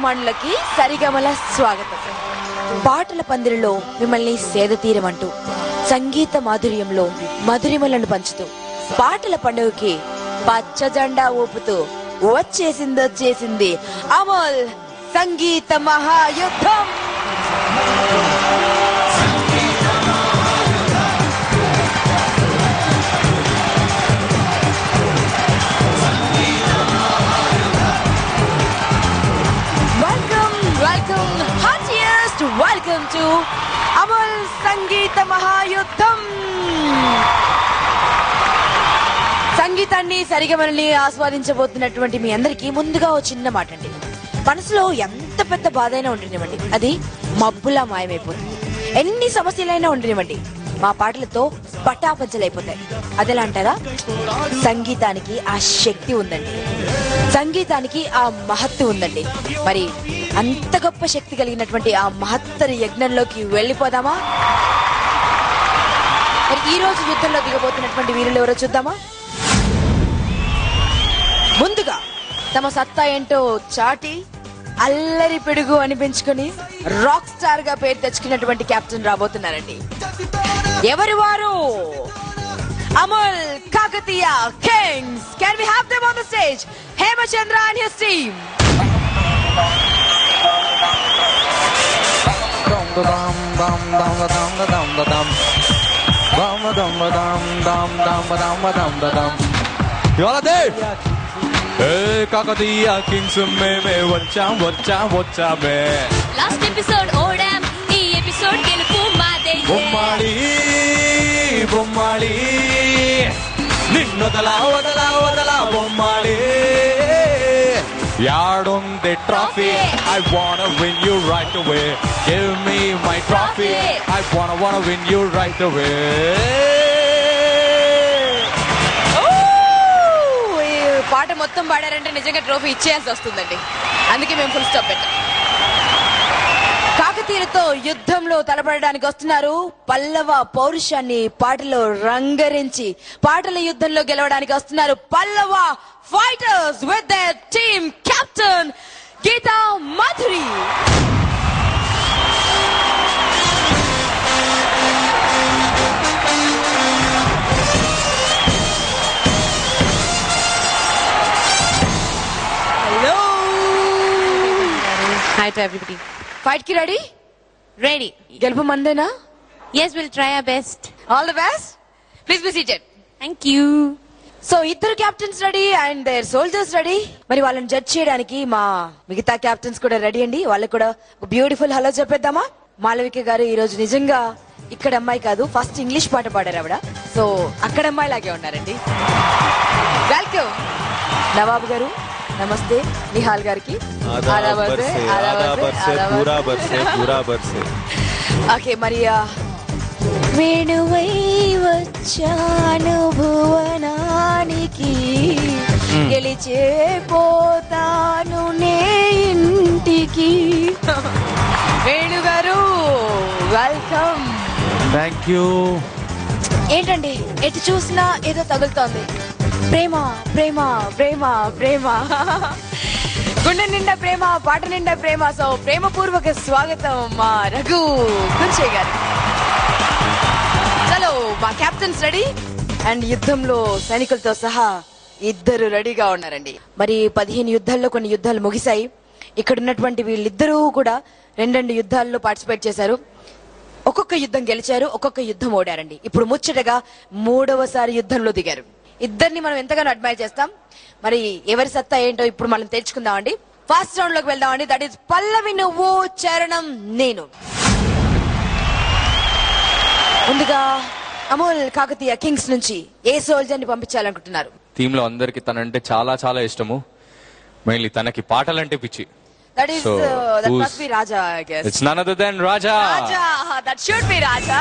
అభిమానులకి సరిగమల స్వాగతం. పాటల పందిరిలో మిమ్మల్ని సేద తీరమంటూ, సంగీత మాధుర్యంలో మధురిమలను పంచుతూ, పాటల పండుగకి పచ్చ జెండా ఊపుతూ వచ్చేసింది అమోల్ సంగీత మహాయుద్ధం. వెల్కమ్ టు అమోల్ సంగీత మహాయుద్ధం. సంగీతాన్ని సరిగమని ఆస్వాదించబోతున్నటువంటి మీ అందరికీ ముందుగా ఓ చిన్న మాట అండి. మనసులో ఎంత పెద్ద బాధ అయినా ఉండనివ్వండి, అది మబ్బులా మాయమైపోతుంది. ఎన్ని సమస్యలైనా ఉండనివ్వండి, మా పాటలతో పటాపంచలైపోతాయి. అదెలా అంటారా? సంగీతానికి ఆ శక్తి ఉందండి, సంగీతానికి ఆ మహత్తు ఉందండి. మరి అంత గొప్ప శక్తి కలిగినటువంటి ఆ మహత్తర యజ్ఞంలోకి వెళ్ళిపోదామా? మరి ఈ రోజు యుద్ధంలో దిగబోతున్నటువంటి వీరులు ఎవరో చూద్దామా? ముందుగా తమ సత్తా ఏంటో చాటి అల్లరి పిడుగు అనిపించుకుని రాక్ స్టార్ గా పేరు తెచ్చుకున్నటువంటి కెప్టెన్ రాబోతున్నారండి. ఎవరు వారు? Amol Kakatiya Kings. Can we have them on the stage? Hemachandra and his team. You all are there? Hey, Kakatiya Kings me vacha me. Last episode odam, ee episode gelupu maade. Bommali ninnu odala bommali. Yardum the trophy, I wanna win you right away. Give me my trophy, I wanna win you right away. పాట మొత్తం పాడారంటే నిజంగా trophy ఇచ్చేయాల్సి వస్తుందండి. అందుకే మేము full stop పెట్టాం. కాకతీయులతో యుద్ధంలో తలపడడానికి వస్తున్నారు. పల్లవ పౌరుషాన్ని పాటలో రంగరించి పాటల యుద్ధంలో గెలవడానికి వస్తున్నారు Pallava fighters with their team captain Geetha Madhuri. Hi to everybody. Fight కి రెడీ? Ready? గెలుపు మందేనా? Yes, we'll try our best. All the best. Please be seated. Thank you. So ఇద్దరు captains ready and their soldiers ready. మరి వాళ్ళని judge చేయడానికి మా మిగతా captains కూడా రెడీ అండి. వాళ్ళకి కూడా ఒక బ్యూటిఫుల్ హలో చెప్పేద్దామా? మాలవిక గారు ఈ రోజు నిజంగా ఇక్కడ అమ్మాయి కాదు, ఫస్ట్ ఇంగ్లీష్ పాట పాడారు ఆవిడ. సో అక్కడ అమ్మాయి లాగే ఉన్నారండి. వెల్కమ్. నవాబు గారు నమస్తే. నిహాల్ గారికి ఓకే. మరి వేణువై వచ్చాను భువనానికి, గెలిచే పోతాను నే ఇంటికి. వేణు గారు వెల్కమ్. Thank you. ఏంటండి ఎటు చూసినా ఏదో తగులుతోంది. ప్రేమ ప్రేమ ప్రేమ ప్రేమ, గుండె నిండా ప్రేమ, పాట నిండా ప్రేమ. సో ప్రేమపూర్వక స్వాగతం మా రఘు గుంచే గారు. చలో మా కెప్టెన్స్ రెడీ అండ్ యుద్ధంలో సైనికులతో సహా ఇద్దరు రెడీగా ఉన్నారండి. మరి 15 యుద్ధాల్లో కొన్ని యుద్ధాలు ముగిశాయి. ఇక్కడ ఉన్నటువంటి వీళ్ళిద్దరూ కూడా 2 యుద్ధాల్లో పార్టిసిపేట్ చేశారు. ఒక్కొక్క యుద్ధం గెలిచారు, ఒక్కొక్క యుద్ధం ఓడారండి. ఇప్పుడు ముచ్చటగా 3వసారి యుద్ధంలో దిగారు. ఇద్దరిని మనం ఎంతగానో అడ్మైర్ చేస్తాం. మరి ఎవరి సత్తా ఏంటో ఇప్పుడు మనం తెలుసుకుందామండి. ఫస్ట్ రౌండ్ లోకి వెళ్దామండి. దట్ ఈస్ పల్లవి నువ్వు, చరణం నేను. ముందుగా అమోల్ కాకతీయ కింగ్స్ నుంచి ఏ సోల్జర్ ని పంపించాలనుకుంటున్నారు? టీమ్ లో అందరికి తనంటే చాలా చాలా ఇష్టము. మెయిన్లీ తనకి పాటలంటే పిచ్చి. That is that must be Raja, I guess. It's none other than Raja. Raja, that should be Raja.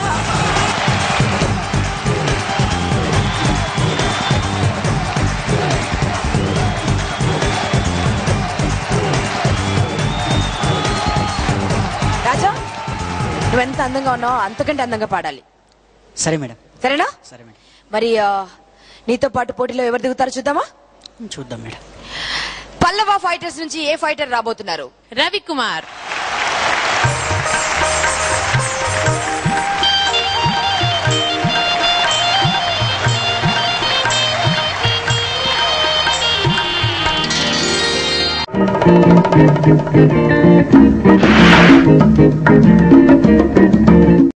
రాజా, నువ్వెంత అందంగా ఉన్నావు అంతకంటే అందంగా పాడాలి. సరే మేడం. సరేనా? సరే మేడం. మరి నీతో పాటు పోటీలో ఎవరు దిగుతారో చూద్దామా? చూద్దాం మేడం. పల్లవ ఫైటర్స్ నుంచి ఏ ఫైటర్ రాబోతున్నారు? రవికుమార్.